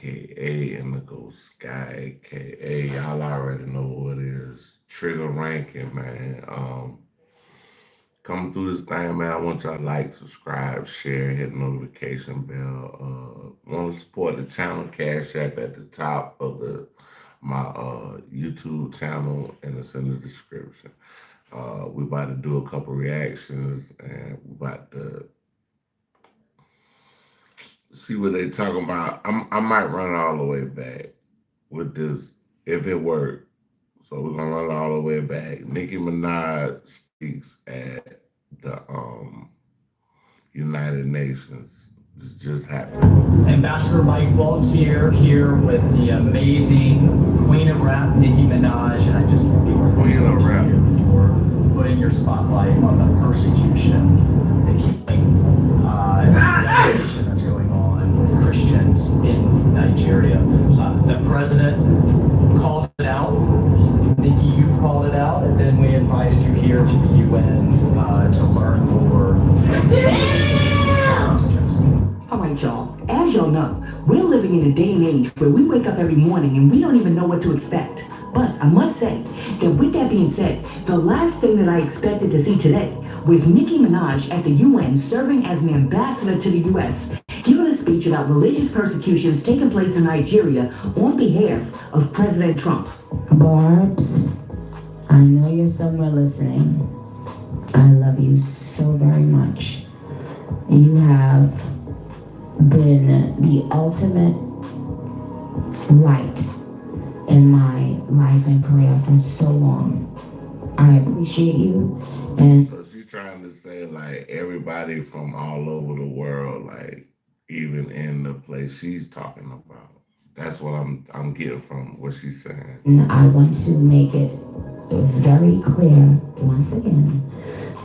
aka Indigo Sky, aka y'all already know who it is. Trigger ranking, man. Coming through this thing, man. I want y'all to like, subscribe, share, hit the notification bell. Want to support the channel? Cash App at the top of the my YouTube channel, and it's in the description. We about to do a couple reactions, and we about to see what they talking about. I might run all the way back with this if it worked. So we're gonna run all the way back. Nicki Minaj speaks at the United Nations. This just happened. Ambassador Mike Waltz here with the amazing Queen of Rap, Nicki Minaj, and I just want to be Queen of Rap for putting your spotlight on the persecution, the killing, devastation that's going on with Christians in Nigeria. The president called it out. Nicki, you called it out, and then we invited you here to the UN to learn more. All right, y'all. As y'all know, we're living in a day and age where we wake up every morning and we don't even know what to expect. But I must say that with that being said, the last thing that I expected to see today was Nicki Minaj at the UN serving as an ambassador to the US, giving a speech about religious persecutions taking place in Nigeria on behalf of President Trump. Barbs, I know you're somewhere listening. I love you so very much. You have been the ultimate light in my life and career for so long. I appreciate you. And so she's trying to say like everybody from all over the world, like even in the place she's talking about. That's what I'm getting from what she's saying. I want to make it very clear once again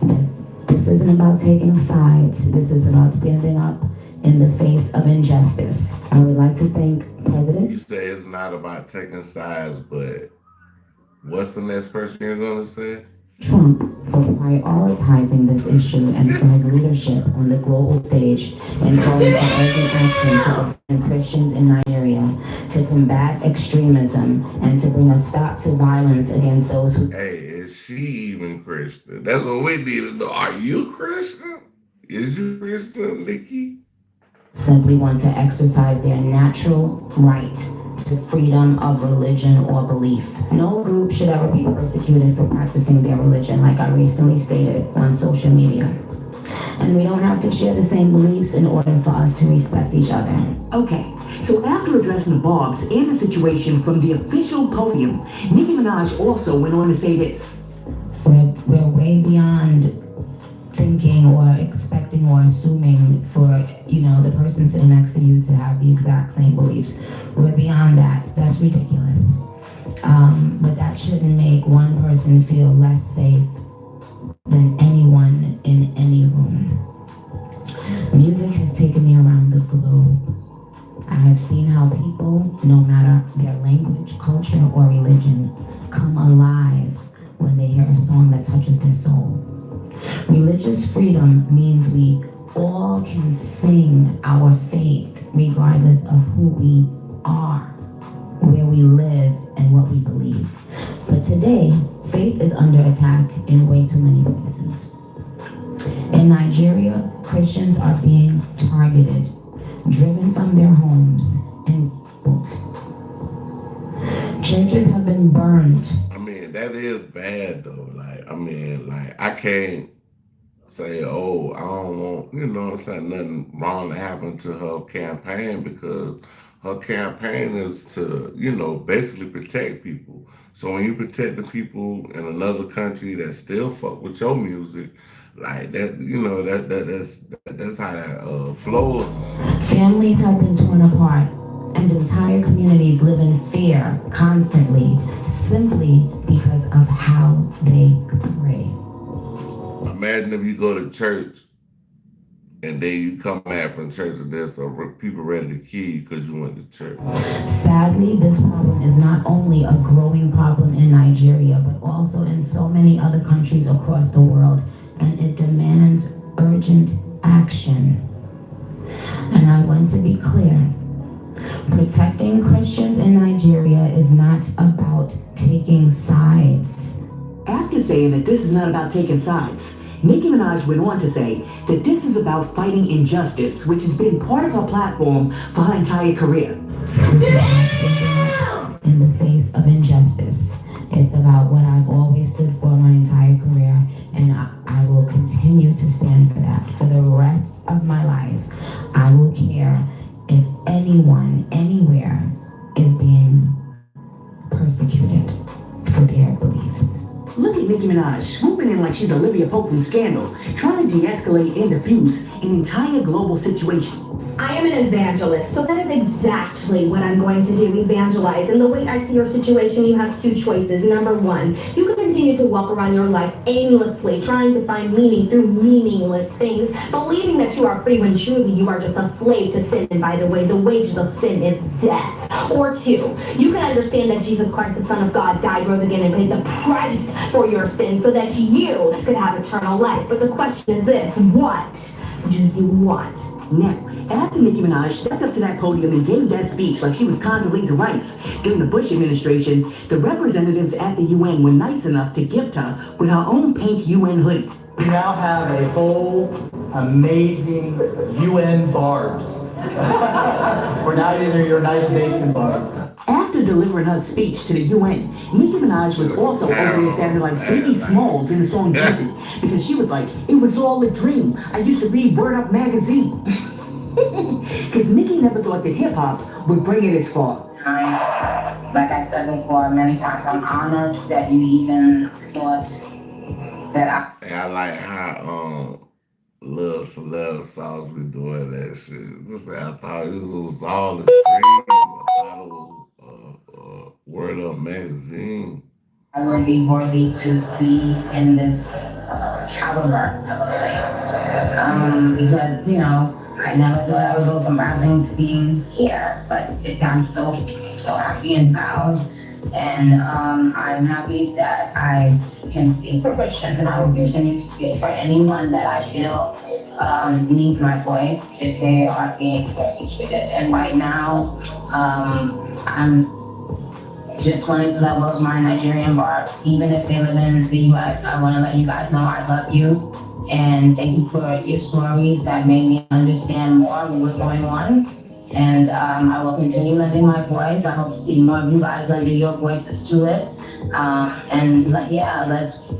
that this isn't about taking sides. This is about standing up in the face of injustice. I would like to thank President. You say it's not about taking sides, but what's the next person you're gonna say? Trump for prioritizing this issue and for his leadership on the global stage and calling for urgent action to defend Christians in Nigeria, to combat extremism, and to bring a stop to violence against those who... Hey, is she even Christian? That's what we need to know. Are you Christian? Is you Christian, Nicki? Simply want to exercise their natural right to freedom of religion or belief. No group should ever be persecuted for practicing their religion, like I recently stated on social media. And we don't have to share the same beliefs in order for us to respect each other. Okay, so after addressing the Barbs and the situation from the official podium, Nicki Minaj also went on to say this. We're way beyond thinking or expecting or assuming for, the person sitting next to you to have the exact same beliefs. We're beyond that. That's ridiculous. But that shouldn't make one person feel less safe than anyone in any room. Music has taken me around the globe. I have seen how people, no matter their language, culture, or religion, come alive when they hear a song that touches their soul. Religious freedom means we all can sing our faith regardless of who we are, where we live, and what we believe. But today, faith is under attack in way too many places. In Nigeria, Christians are being targeted, driven from their homes, and killed. Churches have been burned. I mean, that is bad though. I can't say, oh, I don't want, nothing wrong to happen to her campaign, because her campaign is to, basically protect people. So when you protect the people in another country that still fuck with your music, like that, that's how that flows. Families have been torn apart, and entire communities live in fear constantly, simply because of how they pray. Imagine if you go to church and then you come back from church and there's some people ready to kill you because you went to church. Sadly, this problem is not only a growing problem in Nigeria, but also in so many other countries across the world, and it demands urgent action. And I want to be clear, Protecting Christians in Nigeria is not about taking sides. After saying that this is not about taking sides, Nicki Minaj went on to say that this is about fighting injustice, which has been part of her platform for her entire career. In the face of injustice. It's about what I've always stood for my entire career, and I will continue to stand for that for the rest of my life. I will care if anyone, anywhere, is being persecuted for their beliefs. Look at Nicki Minaj swooping in like she's Olivia Pope from Scandal, trying to de-escalate and diffuse an entire global situation. I am an evangelist, so that is exactly what I'm going to do, evangelize. And the way I see your situation, you have two choices. Number one, you can continue to walk around your life aimlessly, trying to find meaning through meaningless things, believing that you are free when truly you are just a slave to sin. And by the way, the wages of sin is death. Or two, you can understand that Jesus Christ, the Son of God, died, rose again, and paid the price for your sin so that you could have eternal life. But the question is this: what do you want? Now, after Nicki Minaj stepped up to that podium and gave that speech like she was Condoleezza Rice during the Bush administration, the representatives at the UN were nice enough to gift her with her own pink UN hoodie. We now have a whole amazing UN barbs. We're not in the United Nations barbs. After delivering her speech to the UN, Nicki Minaj was also over there sounding like Biggie Smalls in the song Juicy, because she was like, "It was all a dream. I used to read Word Up magazine." Because Nicki never thought that hip-hop would bring it this far. Like I said before many times, I'm honored that you even thought that I like how Lil Celeb Sauce be doing that shit. Just I thought this was all a dream. I thought it was Word Up magazine. I would be worthy to be in this caliber of a place. Because, you know, I never thought I would go from rapping to being here, but I'm so happy and proud. And I'm happy that I can speak for Christians, and I will continue to speak for anyone that I feel needs my voice if they are being persecuted. And right now, I'm just wanting to level up my Nigerian barbs. Even if they live in the US, I want to let you guys know I love you. And thank you for your stories that made me understand more what was going on. And I will continue lending my voice. I hope to see more of you guys lending your voices to it.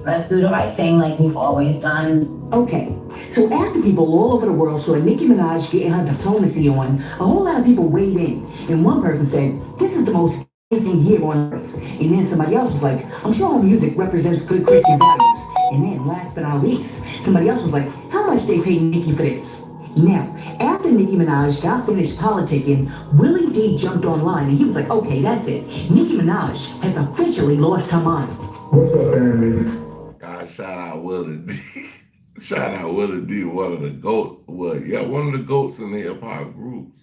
Let's do the right thing like we've always done. Okay, so after people all over the world saw Nicki Minaj getting her diplomacy on, a whole lot of people weighed in. And one person said, "This is the most amazing year on earth." And then somebody else was like, "I'm sure her music represents good Christian values." And then last but not least, somebody else was like, "How much they pay Nicki for this?" Now, after Nicki Minaj got finished politicking, Willie D jumped online and he was like, "Okay, that's it. Nicki Minaj has officially lost her mind." What's up, family? God, shout out Willie D. Shout out Willie D, one of the goats. One of the goats in the hip hop groups.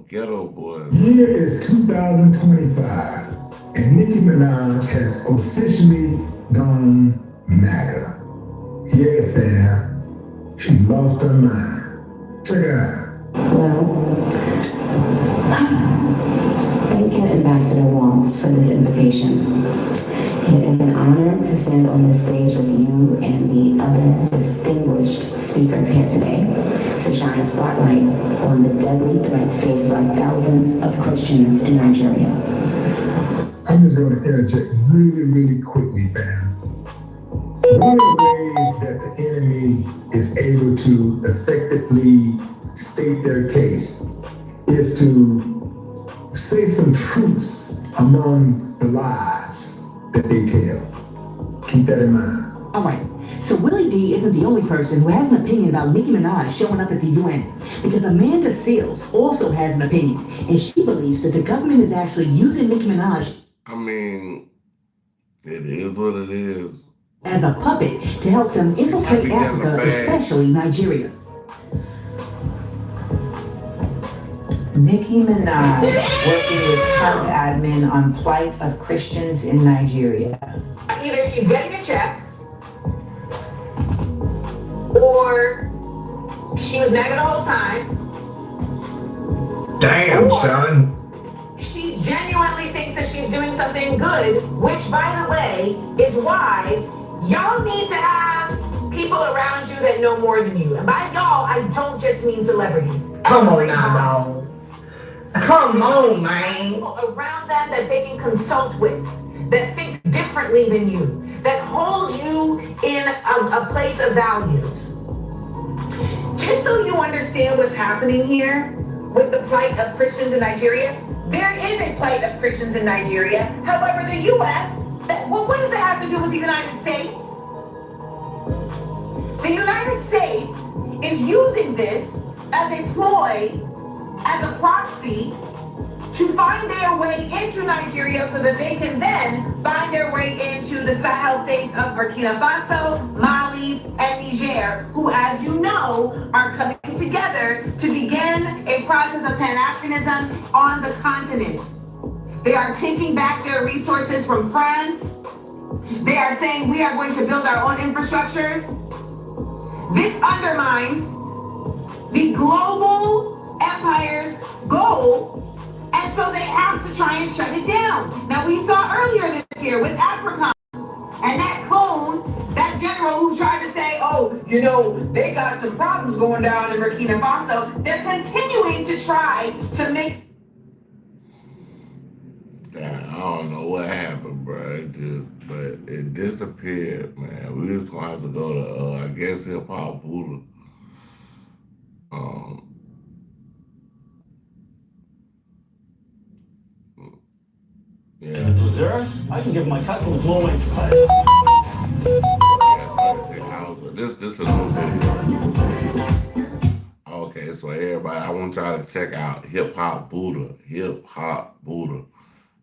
Ghetto Boys. Year is 2025, and Nicki Minaj has officially gone MAGA. Yeah, fam. She lost her mind. Check it out. Well, thank you, Ambassador Waltz, for this invitation. It is an honor to stand on this stage with you and the other distinguished speakers here today to shine a spotlight on the deadly threat faced by thousands of Christians in Nigeria. I'm just going to interject really quickly, fam. One of the ways that the enemy is able to effectively state their case is to say some truths among the lies that they tell. Keep that in mind. Alright, so Willie D isn't the only person who has an opinion about Nicki Minaj showing up at the UN, because Amanda Seales also has an opinion, and she believes that the government is actually using Nicki Minaj I mean, it is what it is. as a puppet to help them infiltrate Africa, especially Nigeria. Nicki Minaj working with Trump admin on plight of Christians in Nigeria. Either she's getting a check, or she was MAGA the whole time, Damn, Or son. she genuinely thinks that she's doing something good, which, by the way, is why y'all need to have people around you that know more than you. And by y'all, I don't just mean celebrities. Come on now, dog. Come on, man. People around them that they can consult with, that think differently than you, that hold you in a place of values. Just so you understand what's happening here with the plight of Christians in Nigeria, there is a plight of Christians in Nigeria. However, the U.S., what does that have to do with the United States? The United States is using this as a ploy, as a proxy, to find their way into Nigeria so that they can then find their way into the Sahel states of Burkina Faso, Mali, and Niger, who, as you know, are coming together to begin a process of Pan-Africanism on the continent. They are taking back their resources from France. They are saying we are going to build our own infrastructures. This undermines the global empire's goal, and so they have to try and shut it down. Now, we saw earlier this year with Africa and that cone, that general who tried to say, oh, you know, they got some problems going down in Burkina Faso. They're continuing to try to make. I don't know what happened, bro. But it disappeared, man. We just gonna have to go to, I guess, Hip Hop Buddha. Yeah. Zero, I can give my customers more ways to pay. This is a little bit. Okay, so everybody, I want y'all to check out Hip Hop Buddha. Hip Hop Buddha.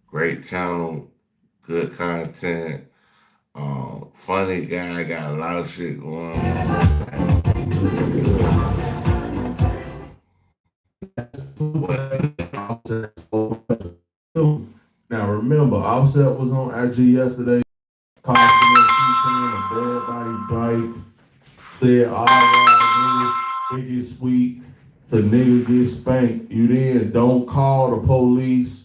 Great channel, good content. Funny guy, got a lot of shit going on. Now remember, Offset was on IG yesterday, called for a bad body bite, said all right, niggas think it's sweet to nigga get spanked. You then don't call the police.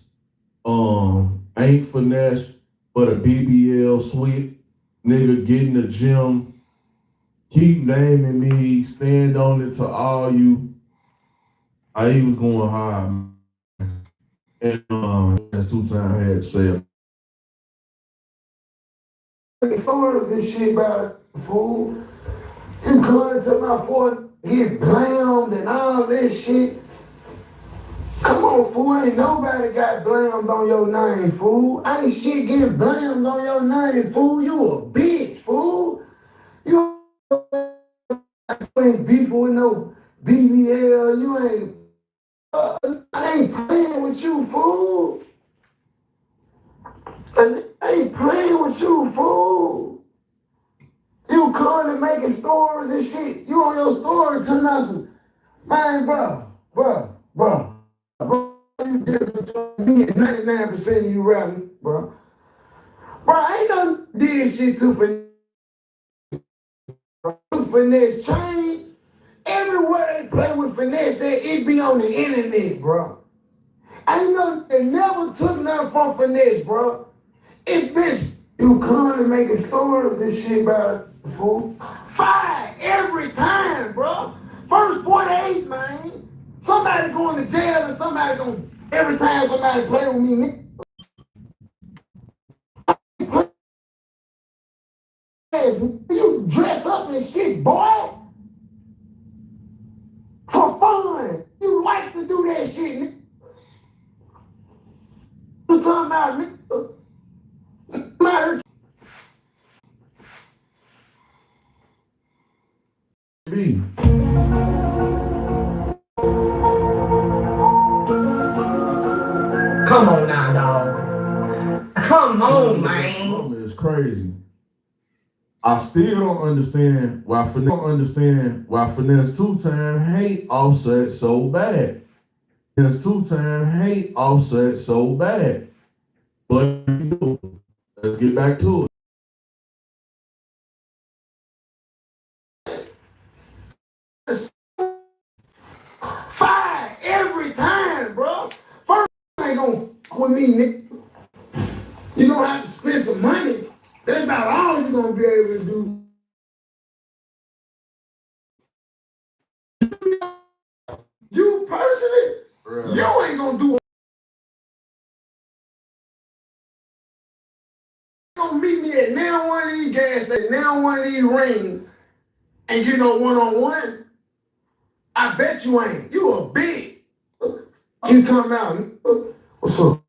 Ain't finesse, but a BBL sweet nigga get in the gym. Keep naming me, stand on it to all you. He was going high. And that's 2 times I had to say it. Stories and shit about fool. You come to my phone, get blamed and all that shit. Come on, fool. Ain't nobody got blamed on your name, fool. Ain't shit getting blamed on your name, fool. You a bitch, fool. You ain't beefing with no BBL. You ain't. I ain't playing with you, fool. I ain't playing with you, fool. You calling and making stories and shit. You on your story telling us, man, bro. You did me 99% of you rapping, bro. Bro, I ain't done did shit to finesse chain. Everywhere they play with finesse, it be on the internet, bro. I know they never took nothing from finesse, bro. It's been you calling and making stories and shit about the fool. 5 every time, bro. First 48, man. Somebody going to jail and somebody going every time somebody play with me. You dress up and shit, boy. For fun. You like to do that shit, nigga. You talking about me? Come on now, dog. Come on, man. It's crazy. I still don't understand why Finesse 2 times hate Offset so bad. Finesse 2 times hate Offset so bad. But let's get back to it. Five every time, bro. with me, nigga. You're gonna have to spend some money. That's about all you're gonna be able to do. You personally, you ain't gonna do. You gonna meet me at now one of these gas stations, now one of these rings, and get no one-on-one? I bet you ain't. You a big. You talking about? What's up?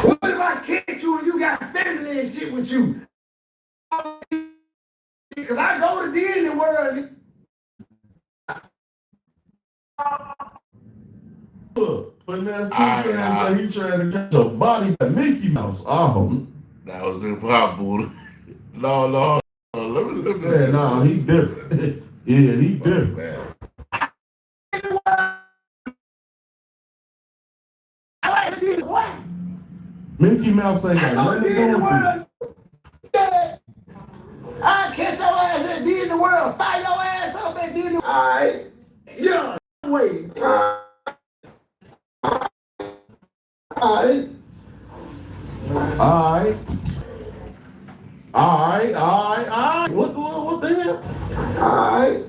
What if I catch you and you got family and shit with you? Because I go to Disney World. Look, finesse so he trying to catch a body by Mickey Mouse. Oh, that was in pop Buddha. No. Let me. Yeah, no, he different. Yeah, he different. Mickey Mouse ain't got nothing to do with it. I catch your ass at Disney World. Fire your ass up at Disney World. All right. Yeah. Wait. All right. What the hell? All right.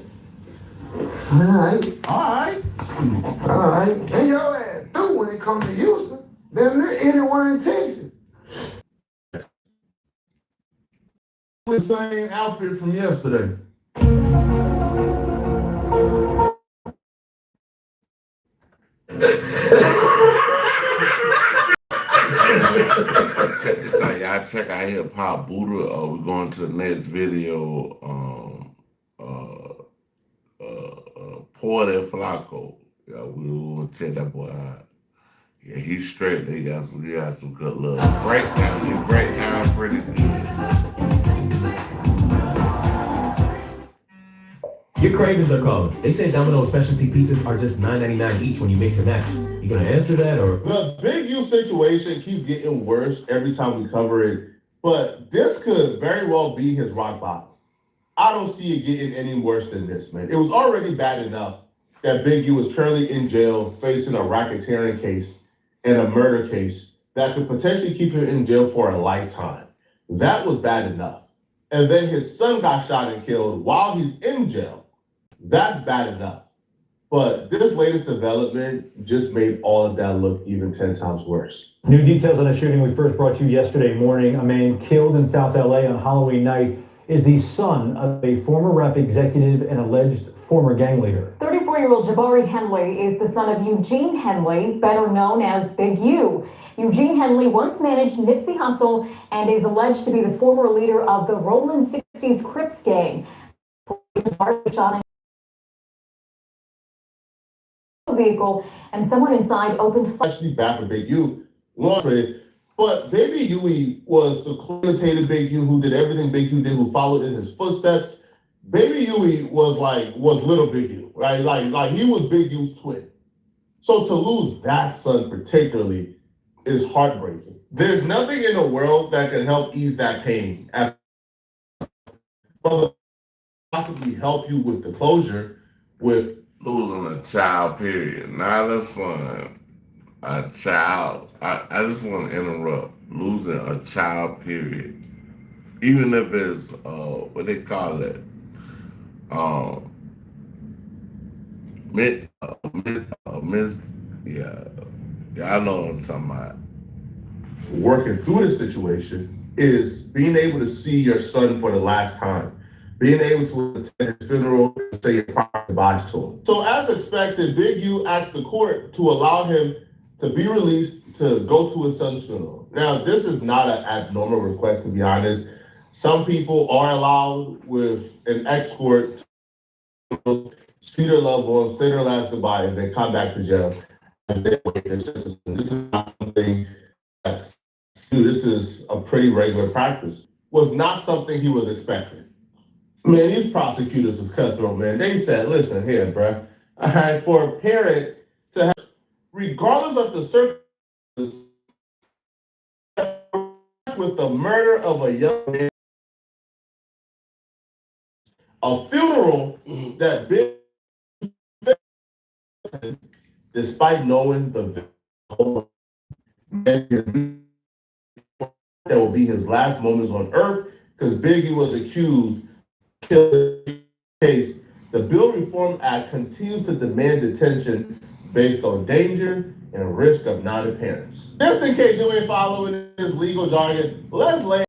And your ass through when it comes to Houston. Then they're anywhere in Texas. The same outfit from yesterday. Check this out, y'all. Check out Hip Hop Buddha. We're going to the next video. Port and Flacco. Yeah, we will check that boy out. Yeah, he's straight. He got some good love. Breakdown. He break down pretty good. Your cravings are calling. They say Domino's specialty pizzas are just $9.99 each when you mix and match. You gonna answer that or? The Big U situation keeps getting worse every time we cover it, but this could very well be his rock bottom. I don't see it getting any worse than this, man. It was already bad enough that Big U is currently in jail facing a racketeering case and a murder case that could potentially keep him in jail for a lifetime. That was bad enough. And then his son got shot and killed while he's in jail. That's bad enough. But this latest development just made all of that look even 10 times worse. New details on a shooting we first brought you yesterday morning. A man killed in South LA on Halloween night is the son of a former rep executive and alleged former gang leader. 34-year-old Jabari Henley is the son of Eugene Henley, better known as Big U. Eugene Henley once managed Nipsey Hussle and is alleged to be the former leader of the Rollin' 60s Crips gang. Shot in vehicle and someone inside opened fire. Actually bad for Big U, but Baby Huey was the quantitative Big U who did everything Big U did, who followed in his footsteps. Baby Huey was little Big U, right? Like he was Big U's twin. So to lose that son particularly is heartbreaking. There's nothing in the world that can help ease that pain but possibly help you with the closure with losing a child, period. Not a son. A child. I just want to interrupt. Losing a child, period. Even if it's what they call it, I know what I'm talking about. Working through the situation is being able to see your son for the last time, being able to attend his funeral and say your proper goodbyes to him. So as expected, Big U asked the court to allow him to be released to go to his son's funeral. Now, this is not an abnormal request, to be honest. Some people are allowed with an escort to see their loved ones, say their last goodbye, and then come back to jail as they wait their sentence. This is not something this is a pretty regular practice. Was not something he was expecting. Man, these prosecutors is cutthroat, man. They said, listen here, bruh. All right, for a parent to have, regardless of the circumstances, with the murder of a young man, a funeral that big despite knowing the that will be his last moments on earth, because Biggie was accused of killing case. The Bill Reform Act continues to demand detention based on danger and risk of non-appearance. Just in case you ain't following this legal jargon, let's lay.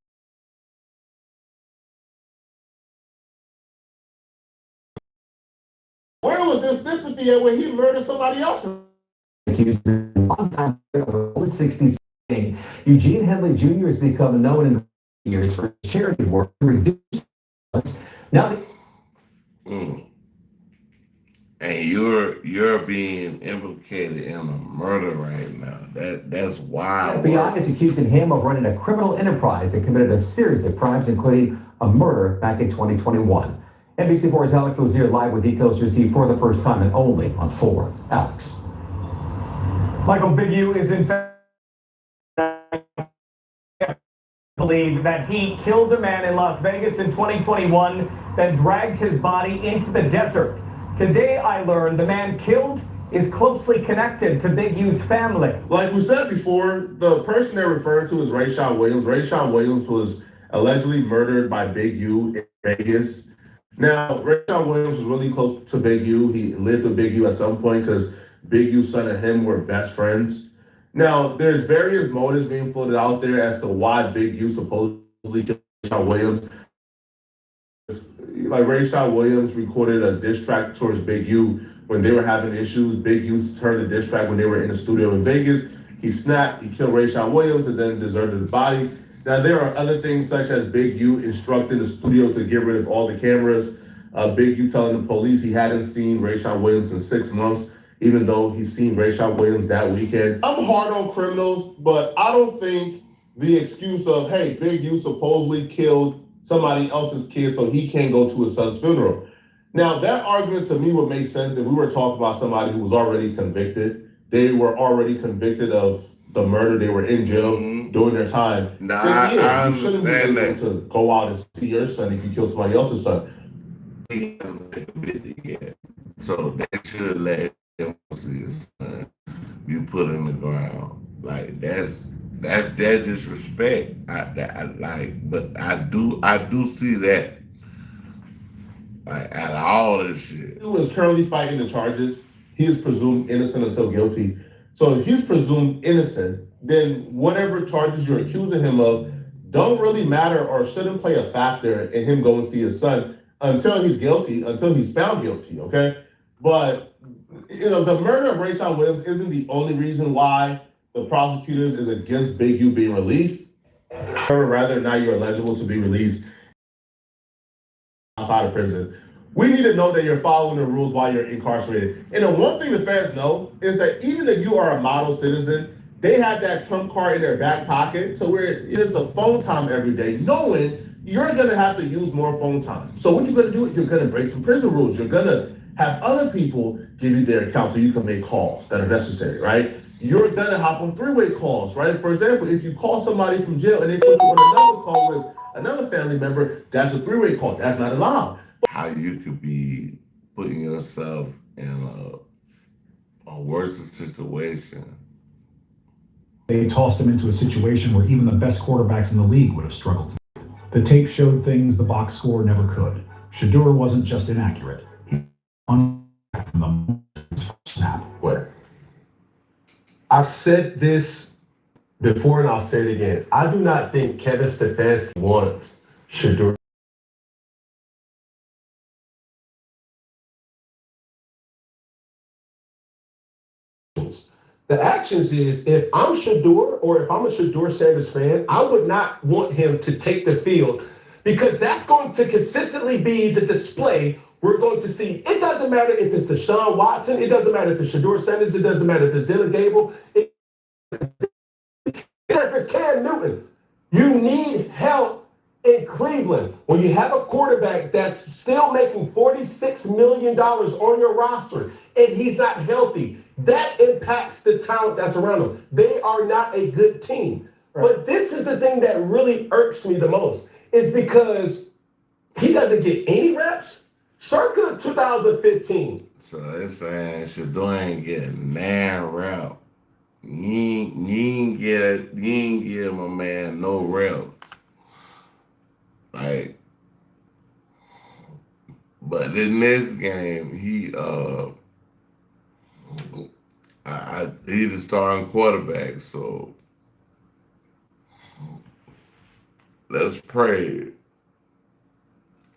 Where was this sympathy at when he murdered somebody else? Accused of a long-time '60s. Eugene Henley Jr. has become known in years for charity work to reduce now. And you're being implicated in a murder right now. That's wild. FBI is accusing him of running a criminal enterprise that committed a series of crimes, including a murder back in 2021. NBC4's Alex Rozier live with details received for the first time and only on 4. Alex. Michael, Big U is in fact believe that he killed a man in Las Vegas in 2021, then dragged his body into the desert. Today, I learned the man killed is closely connected to Big U's family. Like we said before, the person they're referring to is Rayshon Williams. Rayshon Williams was allegedly murdered by Big U in Vegas. Now, Rayshon Williams was really close to Big U. He lived with Big U at some point because Big U's son and him were best friends. Now, there's various motives being floated out there as to why Big U supposedly killed Rayshon Williams. Like Rayshon Williams recorded a diss track towards Big U when they were having issues. Big U heard the diss track when they were in the studio in Vegas. He snapped, he killed Rayshon Williams, and then deserted the body. Now, there are other things such as Big U instructing the studio to get rid of all the cameras. Big U telling the police he hadn't seen Rayshon Williams in 6 months, even though he's seen Rayshon Williams that weekend. I'm hard on criminals, but I don't think the excuse of, hey, Big U supposedly killed somebody else's kid so he can't go to his son's funeral. Now, that argument to me would make sense if we were talking about somebody who was already convicted. They were already convicted of the murder. They were in jail doing their time. Nah, I I you shouldn't be understand able that. to go out and see your son if you kill somebody else's son. He hasn't been convicted yet. So they should let him see his son be put in the ground. Like that's disrespect. But I do see that. Like out of all this shit. Who is currently fighting the charges, he is presumed innocent until guilty. So if he's presumed innocent, then whatever charges you're accusing him of don't really matter or shouldn't play a factor in him going to see his son until he's guilty, until he's found guilty, okay? But, the murder of Rayshon Williams isn't the only reason why the prosecutors is against Big U being released. Or rather, now you're eligible to be released outside of prison. We need to know that you're following the rules while you're incarcerated. And the one thing the fans know is that even if you are a model citizen, they have that Trump card in their back pocket to where it's a phone time every day, knowing you're gonna have to use more phone time. So what you're gonna do is you're gonna break some prison rules. You're gonna have other people give you their account so you can make calls that are necessary, right? You're gonna hop on three-way calls, right? For example, if you call somebody from jail and they put you on another call with another family member, that's a three-way call. That's not allowed. How you could be putting yourself in a worse situation. They tossed him into a situation where even the best quarterbacks in the league would have struggled. The tape showed things the box score never could. Shador wasn't just inaccurate. He from the snap. What? I've said this before and I'll say it again. I do not think Kevin Stefanski wants Shador. The actions is, if I'm Shador or if I'm a Shador Sanders fan, I would not want him to take the field because that's going to consistently be the display we're going to see. It doesn't matter if it's Deshaun Watson, it doesn't matter if it's Shador Sanders, it doesn't matter if it's Dylan Gable, if it's Cam Newton. You need help in Cleveland when you have a quarterback that's still making $46 million on your roster and he's not healthy. That impacts the talent that's around them. They are not a good team. Right. But this is the thing that really irks me the most, is because he doesn't get any reps. Circa 2015. So it's saying Shador ain't getting 9 reps. You ain't give my man no reps. Like, but in this game, he the starting quarterback, so let's pray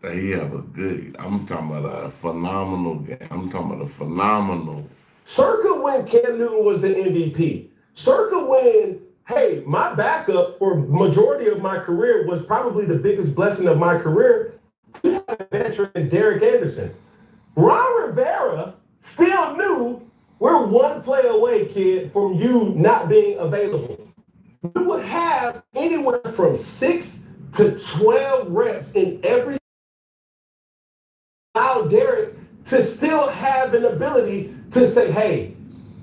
that he have a good. I'm talking about a phenomenal game. I'm talking about a phenomenal. Circa when Cam Newton was the MVP. Circa when, hey, my backup for majority of my career was probably the biggest blessing of my career. Veteran Derek Anderson. Ron Rivera still knew we're one play away, kid, from you not being available. We would have anywhere from 6 to 12 reps in every. Allow Derek to still have an ability to say, hey,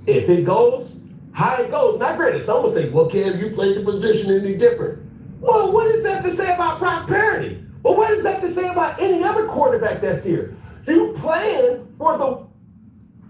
if it goes, how it goes. Now, granted, some will say, well, Cam, you played the position any different. Well, what is that to say about Brock Purdy? Well, what is that to say about any other quarterback that's here? You playing for the...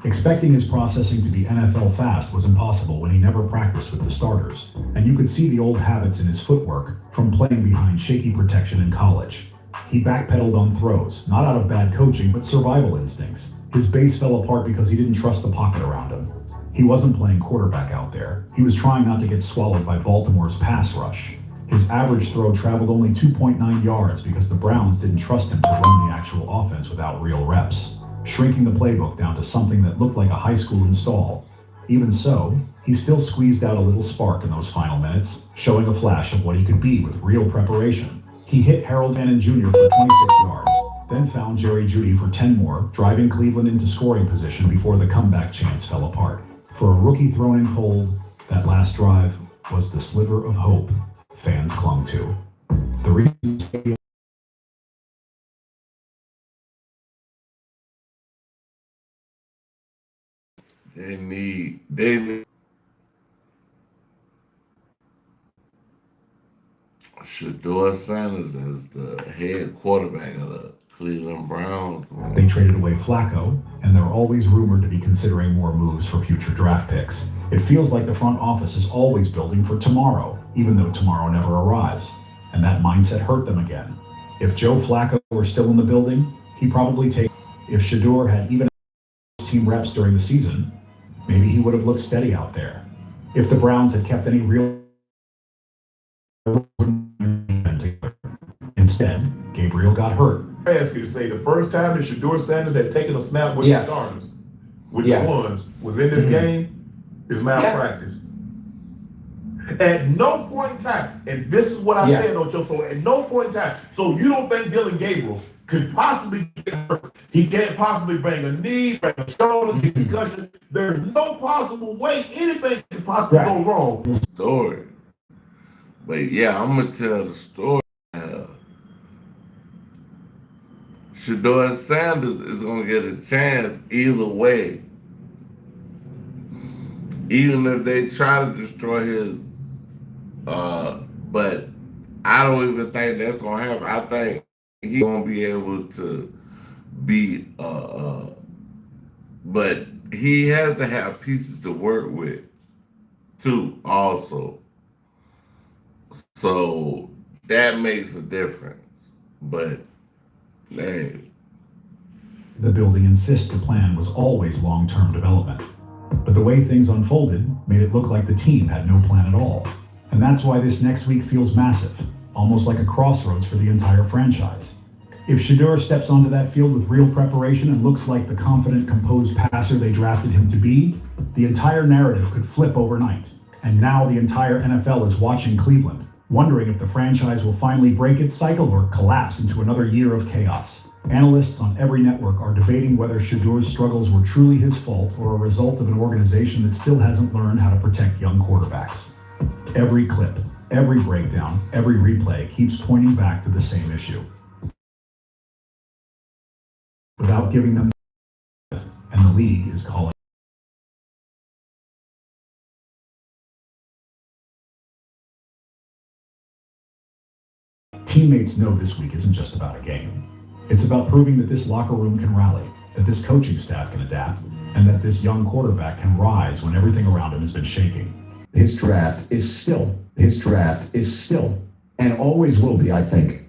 Expecting his processing to be NFL fast was impossible when he never practiced with the starters, and you could see the old habits in his footwork from playing behind shaky protection in college. He backpedaled on throws, not out of bad coaching, but survival instincts. His base fell apart because he didn't trust the pocket around him. He wasn't playing quarterback out there. He was trying not to get swallowed by Baltimore's pass rush. His average throw traveled only 2.9 yards because the Browns didn't trust him to run the actual offense without real reps, shrinking the playbook down to something that looked like a high school install. Even so, he still squeezed out a little spark in those final minutes, showing a flash of what he could be with real preparation. He hit Harold Bannon Jr. for 26 yards, then found Jerry Jeudy for 10 more, driving Cleveland into scoring position before the comeback chance fell apart. For a rookie thrown in cold, that last drive was the sliver of hope fans clung to. The reason They need Shador Sanders as the head quarterback of the Cleveland Browns. they traded away Flacco, and they're always rumored to be considering more moves for future draft picks. It feels like the front office is always building for tomorrow, even though tomorrow never arrives. And that mindset hurt them again. If Joe Flacco were still in the building, he'd probably take. If Shador had even team reps during the season, maybe he would have looked steady out there. If the Browns had kept any real. Instead, Gabriel got hurt. I ask you to say the first time that Shador Sanders had taken a snap with the starters, with the ones, was in this game, is malpractice. At no point in time, and this is what I said, Ocho, so at no point in time, so you don't think Dylan Gabriel could possibly get hurt? He can't possibly bring a knee, bring a shoulder, get concussion. There's no possible way anything could possibly go wrong. Story. But yeah, I'm gonna tell the story. Shador Sanders is gonna get a chance either way. Even if they try to destroy his, but I don't even think that's gonna happen. I think he's gonna be able to be, but he has to have pieces to work with too, also. So that makes a difference. But hey. The building insists the plan was always long-term development. But the way things unfolded made it look like the team had no plan at all. And that's why this next week feels massive, almost like a crossroads for the entire franchise. If Shador steps onto that field with real preparation and looks like the confident, composed passer they drafted him to be, the entire narrative could flip overnight. And now the entire NFL is watching Cleveland, wondering if the franchise will finally break its cycle or collapse into another year of chaos. Analysts on every network are debating whether Shador's struggles were truly his fault or a result of an organization that still hasn't learned how to protect young quarterbacks. Every clip, every breakdown, every replay keeps pointing back to the same issue. Without giving them, and the league is calling. Teammates know this week isn't just about a game. It's about proving that this locker room can rally, that this coaching staff can adapt, and that this young quarterback can rise when everything around him has been shaking. His draft is still, and always will be, I think.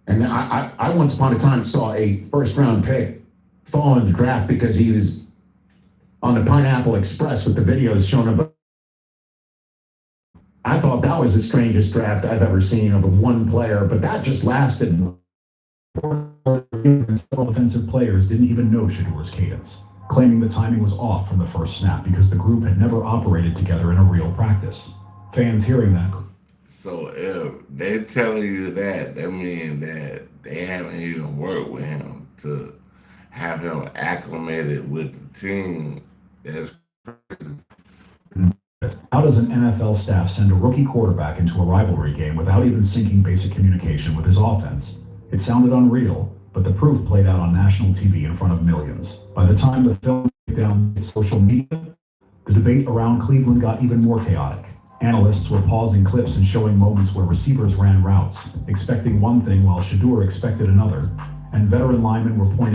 And I once upon a time saw a first-round pick fall in the draft because he was on the Pineapple Express with the videos showing up. I thought that was the strangest draft I've ever seen of a one player, but that just lasted. Several defensive players didn't even know Shadur's cadence, claiming the timing was off from the first snap because the group had never operated together in a real practice. Fans hearing that. So if they're telling you that means that they haven't even worked with him to have him acclimated with the team. That's crazy. How does an NFL staff send a rookie quarterback into a rivalry game without even syncing basic communication with his offense? It sounded unreal, but the proof played out on national TV in front of millions. By the time the film hit down social media, the debate around Cleveland got even more chaotic. Analysts were pausing clips and showing moments where receivers ran routes, expecting one thing while Shadur expected another, and veteran linemen were pointing